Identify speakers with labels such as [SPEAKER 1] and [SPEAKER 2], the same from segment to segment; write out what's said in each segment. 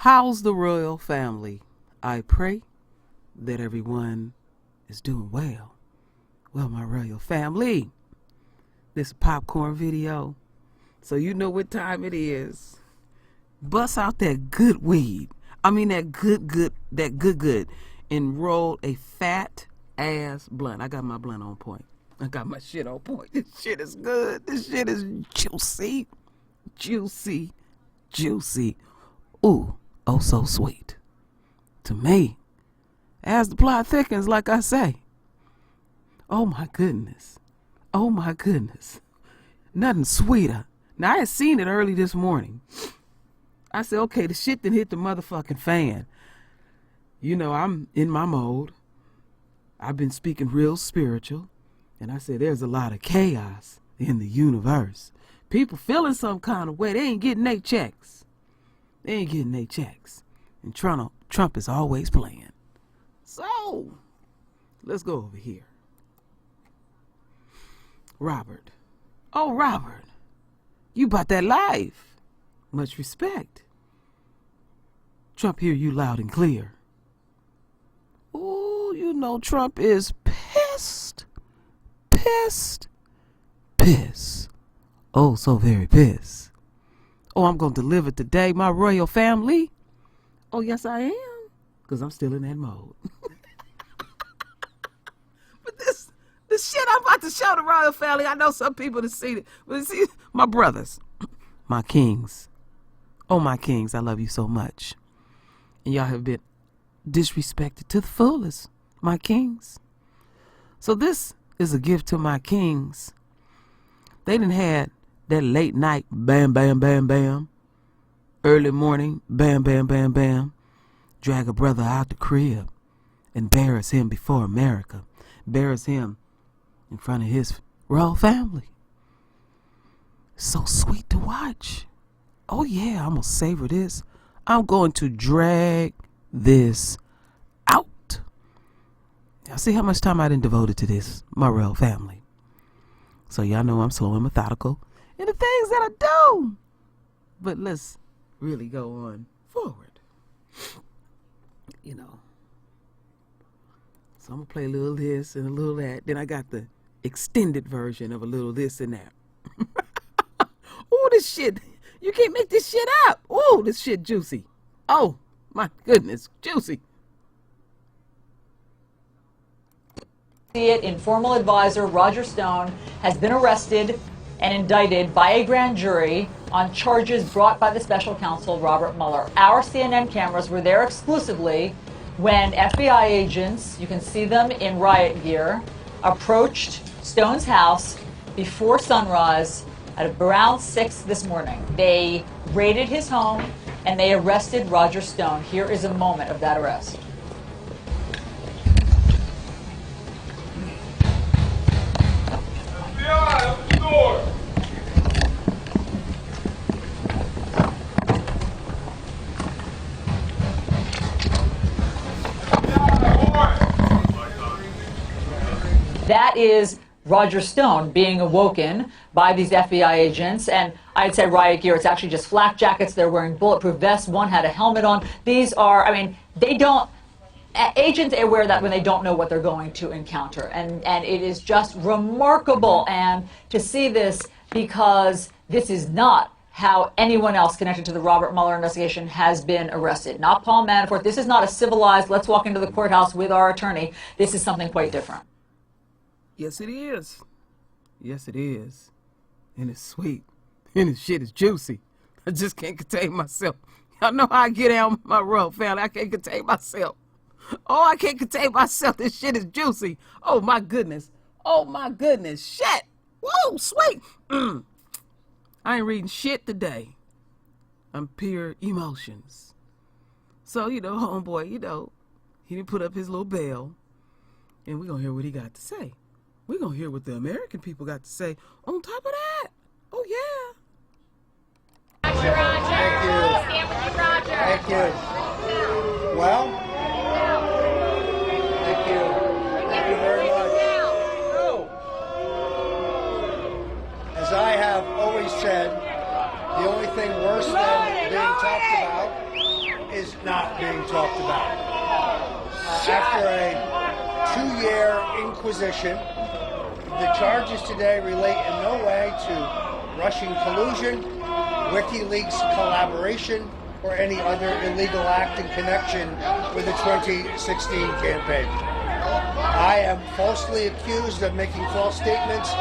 [SPEAKER 1] How's the royal family? I pray that everyone is doing well. Well, my royal family, this popcorn video, so you know what time it is. Bust out that good weed. I mean that good, and roll a fat ass blunt. I got my blunt on point. I got my shit on point. This shit is good. This shit is juicy, juicy, juicy. Ooh, oh so sweet. To me, as the plot thickens, like I say. Oh my goodness. Oh my goodness. Nothing sweeter. Now I had seen it early this morning. I said, okay, the shit done hit the motherfucking fan. You know, I'm in my mode. I've been speaking real spiritual. And I said, there's a lot of chaos in the universe. People feeling some kind of way. They ain't getting their checks. They ain't getting their checks. And Trump is always playing. So, let's go over here. Robert. Oh, Robert. You bought that life. Much respect. Trump hear you loud and clear. Ooh, you know Trump is pissed. Pissed. Pissed. Oh, so very pissed. Oh, I'm going to deliver today, my royal family. Oh, yes, I am. Because I'm still in that mode. But this shit I'm about to show the royal family, I know some people have seen it. But see, my brothers, my kings. Oh, my kings, I love you so much. And y'all have been disrespected to the fullest, my kings. So this is a gift to my kings. They done had that late night bam, bam, bam, bam. Early morning bam, bam, bam, bam. Drag a brother out the crib. Embarrass him before America. Embarrass him in front of his royal family. So sweet to watch. Oh yeah, I'm gonna savor this. I'm going to drag this out. Y'all see how much time I done devoted to this, my royal family. So y'all know I'm slow and methodical in the things that I do. But let's really go on forward. You know. So I'm gonna play a little this and a little that. Then I got the extended version of a little this and that. Oh, this shit. You can't make this shit up. Oh, this shit juicy. Oh, my goodness, juicy.
[SPEAKER 2] Informal advisor Roger Stone has been arrested and indicted by a grand jury on charges brought by the special counsel Robert Mueller. Our CNN cameras were there exclusively when FBI agents, you can see them in riot gear, approached Stone's house before sunrise at around 6 this morning. They raided his home and they arrested Roger Stone. Here is a moment of that arrest.
[SPEAKER 3] FBI, open the door.
[SPEAKER 2] That is Roger Stone being awoken by these FBI agents, and I'd say riot gear. It's actually just flak jackets. They're wearing bulletproof vests. One had a helmet on. These are, I mean, they don't, agents wear that when they don't know what they're going to encounter, and it is just remarkable, and to see this, because this is not how anyone else connected to the Robert Mueller investigation has been arrested. Not Paul Manafort. This is not a civilized, let's walk into the courthouse with our attorney. This is something quite different.
[SPEAKER 1] Yes, it is. Yes, it is. And it's sweet. And the shit is juicy. I just can't contain myself. Y'all know how I get out of my royal family. I can't contain myself. Oh, I can't contain myself. This shit is juicy. Oh, my goodness. Oh, my goodness. Shit. Whoa, sweet. I ain't reading shit today. I'm pure emotions. So, you know, homeboy, you know, he didn't put up his little bell. And we're going to hear what he got to say. We're going to hear what the American people got to say on top of that. Oh, yeah.
[SPEAKER 4] Thank you, Roger. Stand with you, Roger.
[SPEAKER 5] Thank you. Well, thank you. Thank you very much. As I have always said, the only thing worse than being talked about not being talked about. After a 2-year inquisition, the charges today relate in no way to Russian collusion, WikiLeaks collaboration, or any other illegal act in connection with the 2016 campaign. I am falsely accused of making false statements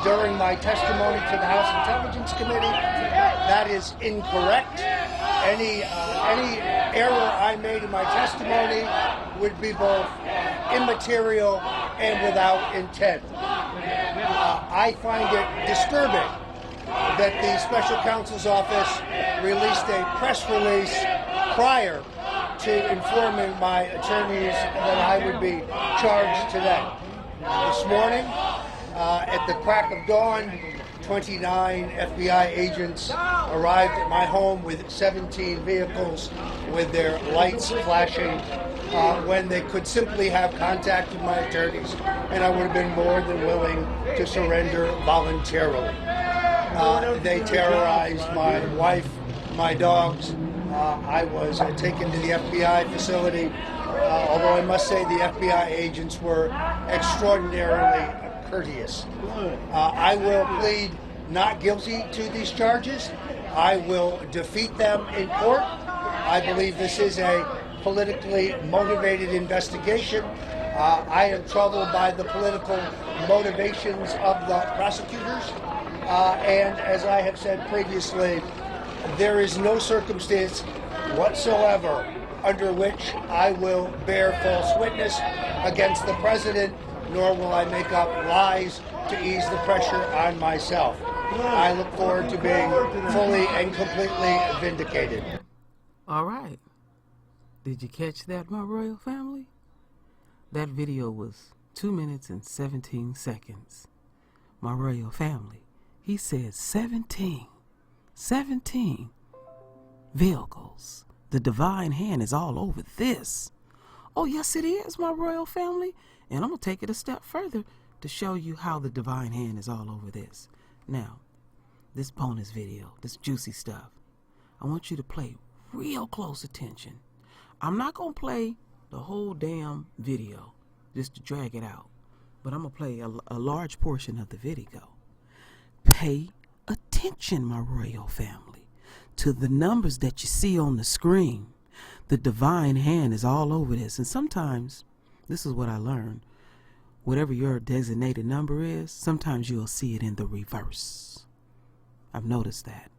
[SPEAKER 5] during my testimony to the House Intelligence Committee. That is incorrect. Any error I made in my testimony would be both immaterial and without intent. I find it disturbing that the Special Counsel's Office released a press release prior to informing my attorneys that I would be charged today. This morning, at the crack of dawn, 29 FBI agents arrived at my home with 17 vehicles with their lights flashing when they could simply have contacted my attorneys, and I would have been more than willing to surrender voluntarily. They terrorized my wife, my dogs. I was taken to the FBI facility, although I must say the FBI agents were extraordinarily courteous. I will plead not guilty to these charges. I will defeat them in court. I believe this is a politically motivated investigation. I am troubled by the political motivations of the prosecutors. And as I have said previously, there is no circumstance whatsoever under which I will bear false witness against the president, nor will I make up lies to ease the pressure on myself. I look forward to being fully and completely vindicated.
[SPEAKER 1] All right. Did you catch that, my royal family? That video was 2 minutes and 17 seconds. My royal family, he said 17 vehicles. The divine hand is all over this. Oh, yes, it is, my royal family. And I'm going to take it a step further to show you how the divine hand is all over this. Now, this bonus video, this juicy stuff, I want you to pay real close attention. I'm not going to play the whole damn video just to drag it out, but I'm going to play a large portion of the video. Pay attention, my royal family, to the numbers that you see on the screen. The divine hand is all over this. And sometimes, this is what I learned, whatever your designated number is, sometimes you'll see it in the reverse. I've noticed that.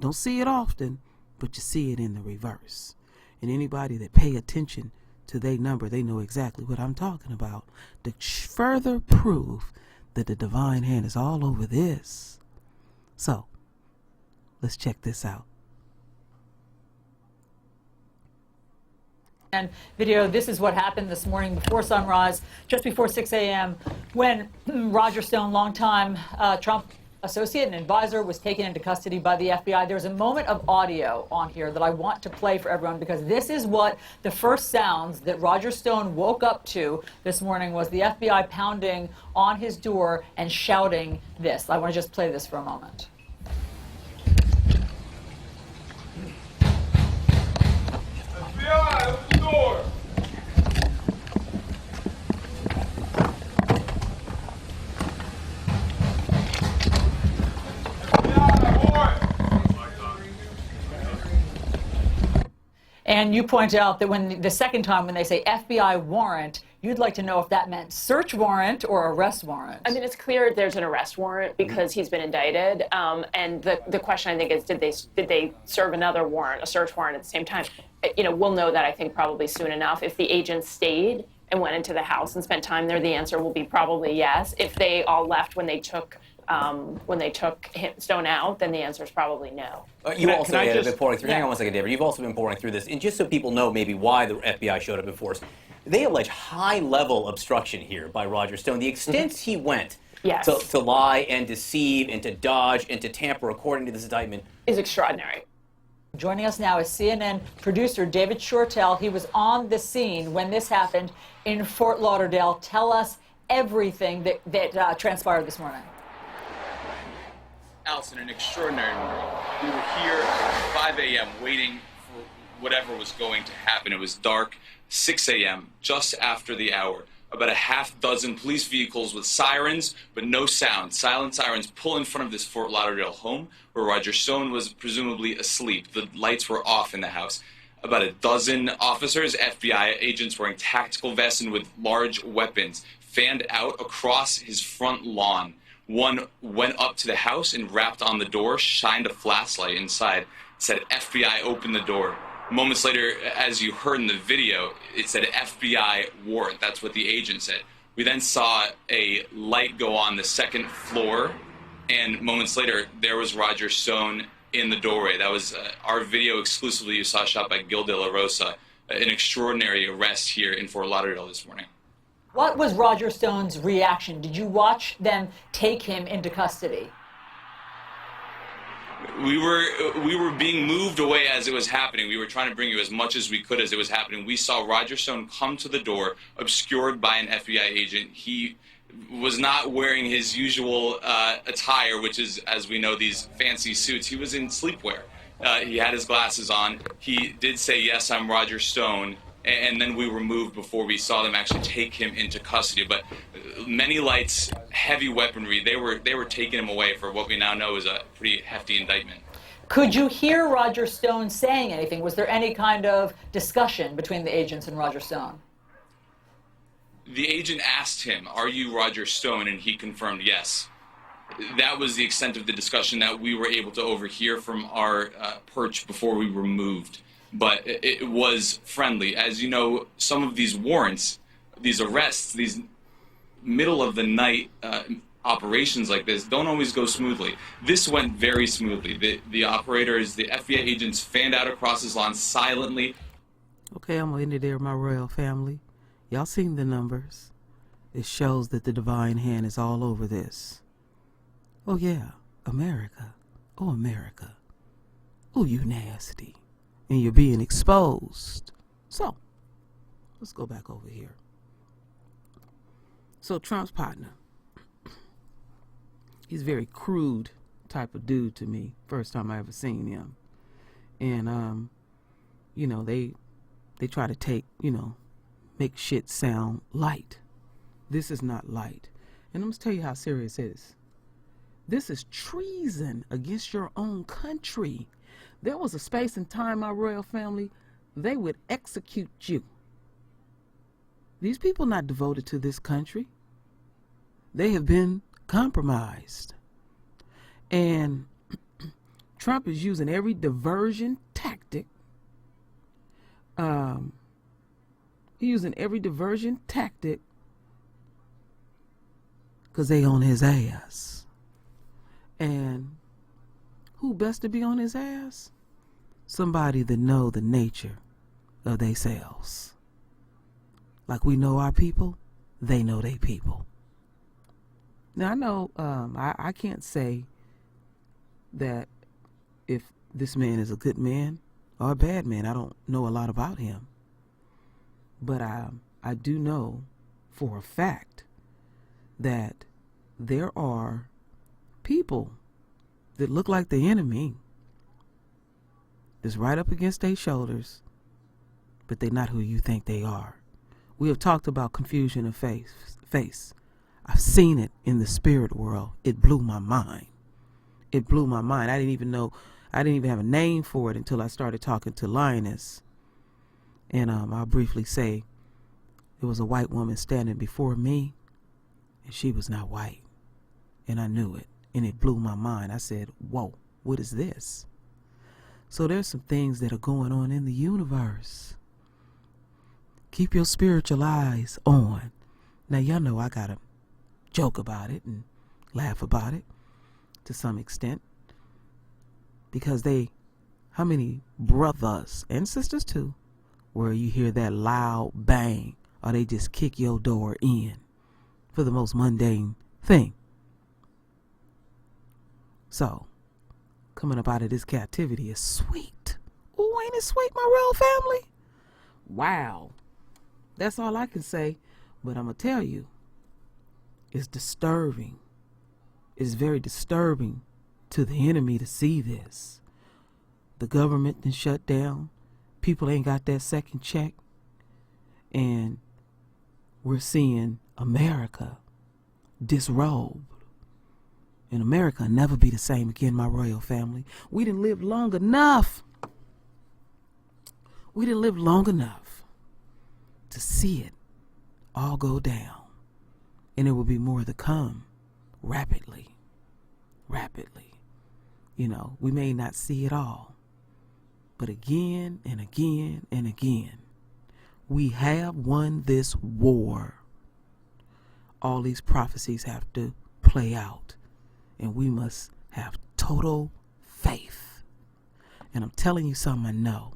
[SPEAKER 1] Don't see it often, but you see it in the reverse. And anybody that pay attention to their number, they know exactly what I'm talking about. To further prove that the divine hand is all over this. So, let's check this out.
[SPEAKER 2] And video, this is what happened this morning before sunrise, just before 6 a.m., when Roger Stone, longtime Trump associate and advisor, was taken into custody by the FBI. There's a moment of audio on here that I want to play for everyone, because this is what the first sounds that Roger Stone woke up to this morning was the FBI pounding on his door and shouting this. I want to just play this for a moment.
[SPEAKER 3] FBI, open the door.
[SPEAKER 2] And you point out that when the second time when they say FBI warrant, you'd like to know if that meant search warrant or arrest warrant.
[SPEAKER 6] I mean, it's clear there's an arrest warrant because he's been indicted. And the question, I think, is did they serve another warrant, a search warrant, at the same time? You know, we'll know that, I think, probably soon enough. If the agents stayed and went into the house and spent time there, the answer will be probably yes. If they all left when they took Stone out, then the answer is probably no.
[SPEAKER 7] You also have been pouring through. Hang on one second, David. You've also been pouring through this, and just so people know maybe why the FBI showed up in force, they allege high-level obstruction here by Roger Stone. The extent he went to lie and deceive and to dodge and to tamper, according to this indictment,
[SPEAKER 6] is extraordinary.
[SPEAKER 2] Joining us now is CNN producer David Shortell. He was on the scene when this happened in Fort Lauderdale. Tell us everything that transpired this morning.
[SPEAKER 3] Allison, an extraordinary morning. We were here at 5 a.m. waiting
[SPEAKER 8] whatever was going to happen. It was dark, 6 a.m., just after the hour. About a half dozen police vehicles with sirens, but no sound. Silent sirens pull in front of this Fort Lauderdale home where Roger Stone was presumably asleep. The lights were off in the house. About a dozen officers, FBI agents wearing tactical vests and with large weapons, fanned out across his front lawn. One went up to the house and rapped on the door, shined a flashlight inside, said, "FBI, open the door." Moments later, as you heard in the video, it said FBI warrant. That's what the agent said. We then saw a light go on the second floor, and moments later, there was Roger Stone in the doorway. That was our video exclusively you saw shot by Gil De La Rosa, an extraordinary arrest here in Fort Lauderdale this morning.
[SPEAKER 2] What was Roger Stone's reaction? Did you watch them take him into custody?
[SPEAKER 8] We were being moved away as it was happening. We were trying to bring you as much as we could as it was happening. We saw Roger Stone come to the door, obscured by an FBI agent. He was not wearing his usual attire, which is, as we know, these fancy suits. He was in sleepwear. He had his glasses on. He did say, "Yes, I'm Roger Stone." And then we were moved before we saw them actually take him into custody. But many lights, heavy weaponry, they were taking him away for what we now know is a pretty hefty indictment.
[SPEAKER 2] Could you hear Roger Stone saying anything? Was there any kind of discussion between the agents and Roger Stone?
[SPEAKER 8] The agent asked him, "Are you Roger Stone?" And he confirmed yes. That was the extent of the discussion that we were able to overhear from our perch before we were moved. But it was friendly. As you know, some of these warrants, these arrests, these middle-of-the-night operations like this don't always go smoothly. This went very smoothly. The operators, the FBI agents fanned out across his lawn silently.
[SPEAKER 1] Okay, I'm going to end it there, my royal family. Y'all seen the numbers. It shows that the divine hand is all over this. Oh, yeah, America. Oh, America. Oh, you nasty. And you're being exposed. So, let's go back over here. So, Trump's partner. He's a very crude type of dude to me. First time I ever seen him. And, you know, they try to take, you know, make shit sound light. This is not light. And I'm going to tell you how serious it is. This is treason against your own country. There was a space and time, my royal family, they would execute you. These people not devoted to this country. They have been compromised. And Trump is using every diversion tactic. He's using every diversion tactic because they on his ass. And who best to be on his ass? Somebody that know the nature of theyselves. Like we know our people, they know they people. Now I know I can't say that if this man is a good man or a bad man. I don't know a lot about him. But I do know for a fact that there are people that look like the enemy is right up against their shoulders, but they're not who you think they are. We have talked about confusion of face. I've seen it in the spirit world. It blew my mind. It blew my mind. I didn't even have a name for it until I started talking to Lioness. And I'll briefly say, there was a white woman standing before me, and she was not white. And I knew it. And it blew my mind. I said, whoa, what is this? So there's some things that are going on in the universe. Keep your spiritual eyes on. Now, y'all know I got to joke about it and laugh about it to some extent. Because how many brothers and sisters too, where you hear that loud bang, or they just kick your door in for the most mundane thing. So, coming up out of this captivity is sweet. Ooh, ain't it sweet, my royal family? Wow. That's all I can say. But I'm going to tell you, it's disturbing. It's very disturbing to the enemy to see this. The government then shut down. People ain't got that second check. And we're seeing America disrobed. And America will never be the same again, my royal family. We didn't live long enough. We didn't live long enough to see it all go down. And there will be more to come rapidly. Rapidly. You know, we may not see it all. But again and again and again, we have won this war. All these prophecies have to play out. And we must have total faith. And I'm telling you something I know.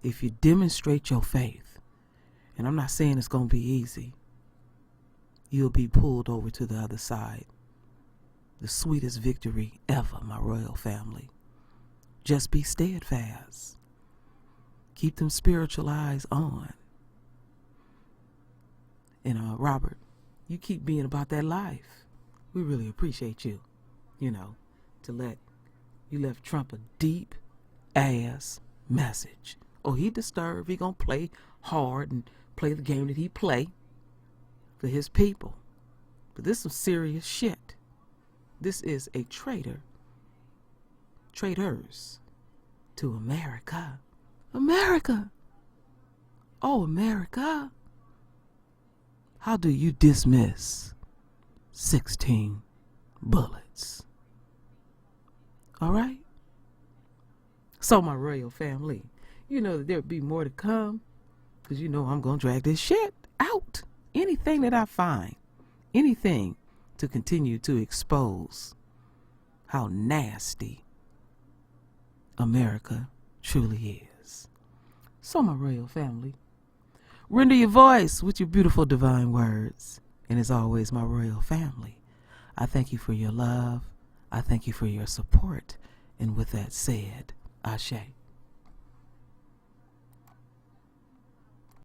[SPEAKER 1] If you demonstrate your faith, and I'm not saying it's going to be easy, you'll be pulled over to the other side. The sweetest victory ever, my royal family. Just be steadfast. Keep them spiritual eyes on. And Robert, you keep being about that life. We really appreciate you, you know, you left Trump a deep ass message. Oh, he disturbed. He gonna play hard and play the game that he play for his people. But this is some serious shit. This is a traitor. Traitors to America. America. Oh, America. How do you dismiss 16 bullets? All right? So, my royal family, you know that there'll be more to come, because you know I'm going to drag this shit out. Anything that I find, anything to continue to expose how nasty America truly is. So, my royal family, render your voice with your beautiful divine words. And as always, my royal family, I thank you for your love. I thank you for your support. And with that said, Ashe.